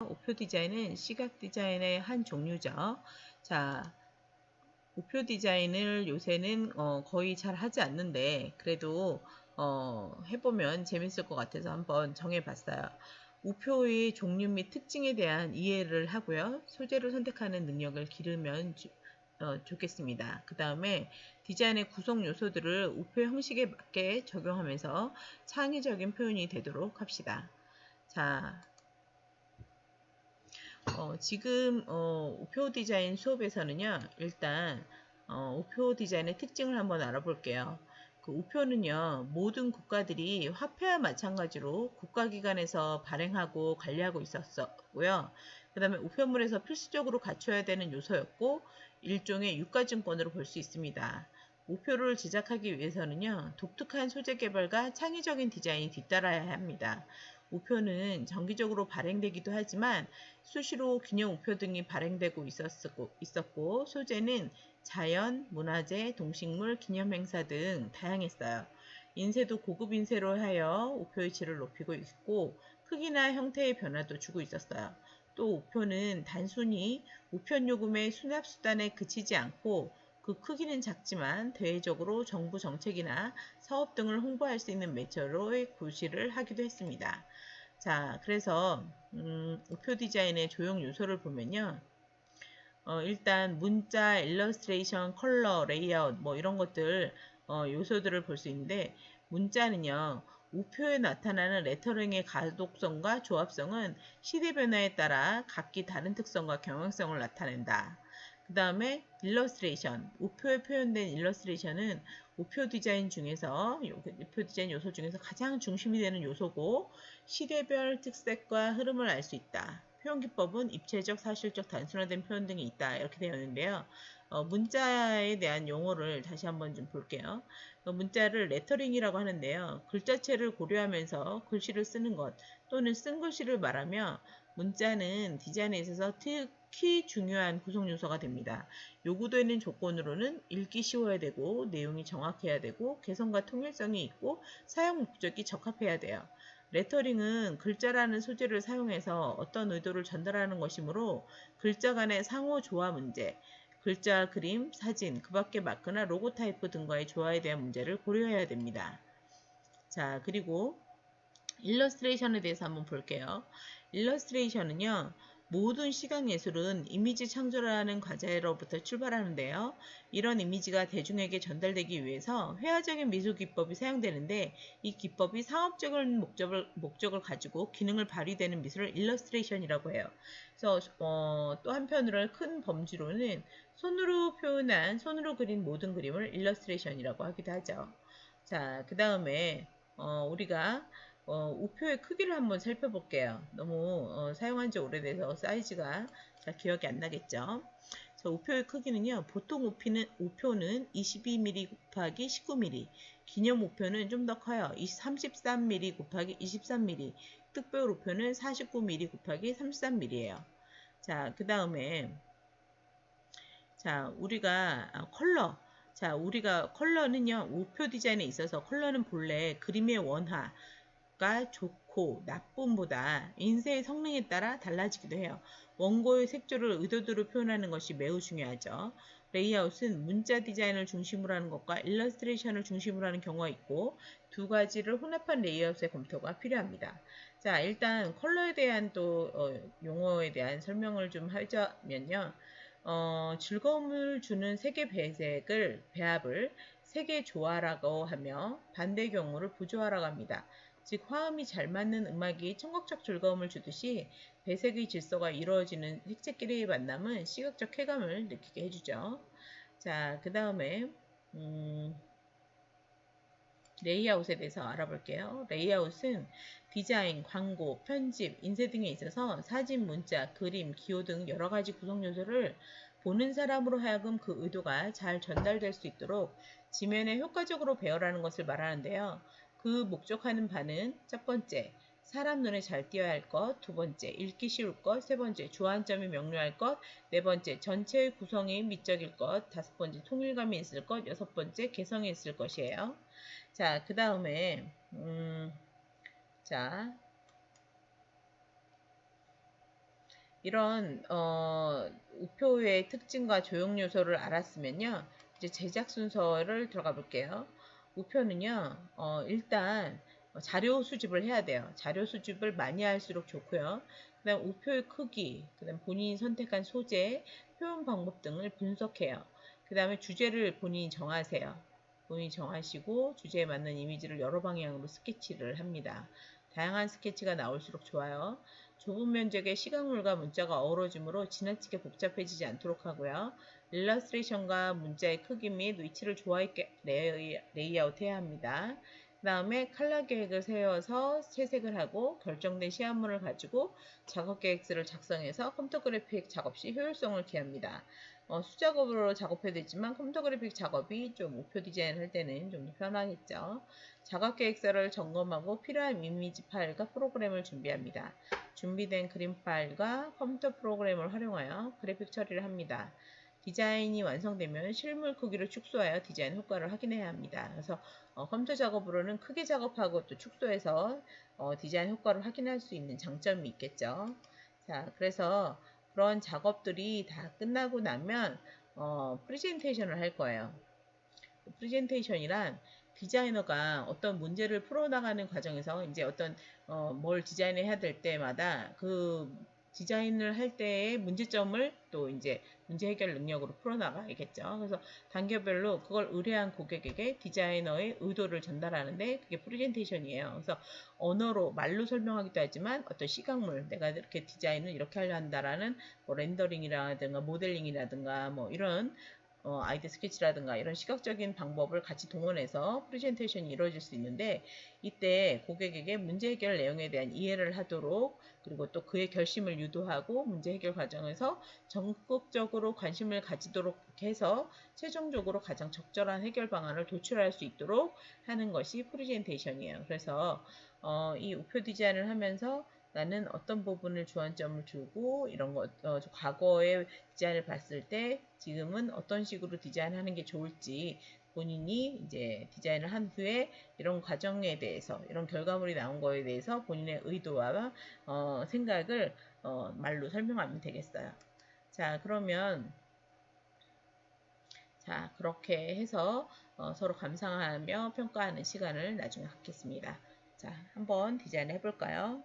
우표 디자인은 시각 디자인의 한 종류죠. 자, 우표 디자인을 요새는 거의 잘 하지 않는데 그래도 해보면 재밌을 것 같아서 한번 정해봤어요. 우표의 종류 및 특징에 대한 이해를 하고요. 소재를 선택하는 능력을 기르면 좋겠습니다. 그 다음에 디자인의 구성 요소들을 우표 형식에 맞게 적용하면서 창의적인 표현이 되도록 합시다. 자, 지금 우표 디자인 수업에서는요. 일단 우표 디자인의 특징을 한번 알아볼게요. 그 우표는요. 모든 국가들이 화폐와 마찬가지로 국가기관에서 발행하고 관리하고 있었고요. 그 다음에 우표물에서 필수적으로 갖춰야 되는 요소였고 일종의 유가증권으로 볼 수 있습니다. 우표를 제작하기 위해서는요. 독특한 소재 개발과 창의적인 디자인이 뒤따라야 합니다. 우표는 정기적으로 발행되기도 하지만 수시로 기념 우표 등이 발행되고 있었고 소재는 자연, 문화재, 동식물, 기념행사 등 다양했어요. 인쇄도 고급 인쇄로 하여 우표의 질을 높이고 있고 크기나 형태의 변화도 주고 있었어요. 또 우표는 단순히 우편요금의 수납수단에 그치지 않고 그 크기는 작지만 대외적으로 정부 정책이나 사업 등을 홍보할 수 있는 매체로의 구실을 하기도 했습니다. 자, 그래서 우표 디자인의 조형 요소를 보면요. 일단 문자, 일러스트레이션, 컬러, 레이아웃 뭐 이런 것들 요소들을 볼 수 있는데 문자는요. 우표에 나타나는 레터링의 가독성과 조합성은 시대 변화에 따라 각기 다른 특성과 경향성을 나타낸다. 그 다음에 일러스트레이션, 우표에 표현된 일러스트레이션은 우표 디자인 요소 중에서 가장 중심이 되는 요소고 시대별 특색과 흐름을 알 수 있다. 표현기법은 입체적, 사실적, 단순화된 표현 등이 있다. 이렇게 되어 있는데요. 문자에 대한 용어를 다시 한번 좀 볼게요. 문자를 레터링이라고 하는데요. 글자체를 고려하면서 글씨를 쓰는 것 또는 쓴 글씨를 말하며 문자는 디자인에 있어서 특히 중요한 구성 요소가 됩니다. 요구되는 조건으로는 읽기 쉬워야 되고 내용이 정확해야 되고 개성과 통일성이 있고 사용 목적이 적합해야 돼요. 레터링은 글자라는 소재를 사용해서 어떤 의도를 전달하는 것이므로 글자 간의 상호 조화 문제, 글자, 그림, 사진, 그 밖에 마크나 로고 타이프 등과의 조화에 대한 문제를 고려해야 됩니다. 자, 그리고 일러스트레이션에 대해서 한번 볼게요. 일러스트레이션은요. 모든 시각예술은 이미지 창조라는 과제로부터 출발하는데요. 이런 이미지가 대중에게 전달되기 위해서 회화적인 미술 기법이 사용되는데 이 기법이 상업적인 목적을 가지고 기능을 발휘되는 미술을 일러스트레이션이라고 해요. 그래서 또 한편으로 큰 범주로는 손으로 그린 모든 그림을 일러스트레이션이라고 하기도 하죠. 자, 그 다음에 우리가 우표의 크기를 한번 살펴볼게요. 너무 사용한 지 오래돼서 사이즈가 잘 기억이 안 나겠죠. 그래서 우표의 크기는요. 보통 우표는 22mm 곱하기 19mm, 기념 우표는 좀 더 커요. 33mm 곱하기 23mm, 특별 우표는 49mm 곱하기 33mm예요. 자, 그 다음에 우리가 컬러. 자, 우리가 컬러는요. 우표 디자인에 있어서 컬러는 본래 그림의 원화가 좋고 나쁨보다 인쇄의 성능에 따라 달라지기도 해요. 원고의 색조를 의도대로 표현하는 것이 매우 중요하죠. 레이아웃은 문자 디자인을 중심으로 하는 것과 일러스트레이션을 중심으로 하는 경우가 있고 두 가지를 혼합한 레이아웃의 검토가 필요합니다. 자, 일단 컬러에 대한 또 용어에 대한 설명을 좀 하자면요. 즐거움을 주는 색의 배합을 색의 조화라고 하며 반대 경우를 부조화라고 합니다. 즉 화음이 잘 맞는 음악이 청각적 즐거움을 주듯이 배색의 질서가 이루어지는 색채끼리의 만남은 시각적 쾌감을 느끼게 해주죠. 자, 그 다음에 레이아웃에 대해서 알아볼게요. 레이아웃은 디자인, 광고, 편집, 인쇄 등에 있어서 사진, 문자, 그림, 기호 등 여러 가지 구성 요소를 보는 사람으로 하여금 그 의도가 잘 전달될 수 있도록 지면에 효과적으로 배열하는 것을 말하는데요. 그 목적하는 바는 첫 번째, 사람 눈에 잘 띄어야 할 것, 두 번째, 읽기 쉬울 것, 세 번째, 주안점이 명료할 것, 네 번째, 전체의 구성이 미적일 것, 다섯 번째, 통일감이 있을 것, 여섯 번째, 개성이 있을 것이에요. 자, 그 다음에 자, 이런 우표의 특징과 조형 요소를 알았으면요. 이제 제작 순서를 들어가 볼게요. 우표는요. 일단 자료 수집을 해야 돼요. 자료 수집을 많이 할수록 좋고요. 그다음 우표의 크기, 그다음 본인이 선택한 소재, 표현 방법 등을 분석해요. 그다음에 주제를 본인이 정하세요. 본인이 정하시고 주제에 맞는 이미지를 여러 방향으로 스케치를 합니다. 다양한 스케치가 나올수록 좋아요. 좁은 면적의 시각물과 문자가 어우러지므로 지나치게 복잡해지지 않도록 하고요. 일러스트레이션과 문자의 크기 및 위치를 조화 있게 레이아웃해야 합니다. 그 다음에 컬러 계획을 세워서 채색을 하고 결정된 시합물을 가지고 작업 계획서를 작성해서 컴퓨터 그래픽 작업 시 효율성을 기합니다. 수작업으로 작업해야 되지만 컴퓨터 그래픽 작업이 좀 우표 디자인 할 때는 좀 더 편하겠죠. 작업 계획서를 점검하고 필요한 이미지 파일과 프로그램을 준비합니다. 준비된 그림 파일과 컴퓨터 프로그램을 활용하여 그래픽 처리를 합니다. 디자인이 완성되면 실물 크기를 축소하여 디자인 효과를 확인해야 합니다. 그래서 컴퓨터 작업으로는 크게 작업하고 또 축소해서 디자인 효과를 확인할 수 있는 장점이 있겠죠. 자, 그래서 그런 작업들이 다 끝나고 나면 프레젠테이션을 할 거예요. 프레젠테이션이란 디자이너가 어떤 문제를 풀어나가는 과정에서 이제 어떤 뭘 디자인해야 될 때마다 그 디자인을 할 때의 문제점을 또 이제 문제 해결 능력으로 풀어나가야겠죠. 그래서 단계별로 그걸 의뢰한 고객에게 디자이너의 의도를 전달하는데 그게 프레젠테이션이에요. 그래서 언어로 말로 설명하기도 하지만 어떤 시각물 내가 이렇게 디자인을 이렇게 하려 한다라는 뭐 렌더링이라든가 모델링이라든가 뭐 이런 아이디 스케치라든가 이런 시각적인 방법을 같이 동원해서 프레젠테이션이 이루어질 수 있는데 이때 고객에게 문제 해결 내용에 대한 이해를 하도록 그리고 또 그의 결심을 유도하고 문제 해결 과정에서 적극적으로 관심을 가지도록 해서 최종적으로 가장 적절한 해결 방안을 도출할 수 있도록 하는 것이 프레젠테이션이에요. 그래서 이 우표 디자인을 하면서 나는 어떤 부분을 주안점을 주고 이런 거 과거의 디자인을 봤을 때 지금은 어떤 식으로 디자인하는 게 좋을지 본인이 이제 디자인을 한 후에 이런 과정에 대해서 이런 결과물이 나온 거에 대해서 본인의 의도와 생각을 말로 설명하면 되겠어요. 자, 그러면 자, 그렇게 해서 서로 감상하며 평가하는 시간을 나중에 갖겠습니다. 자, 한번 디자인 해볼까요?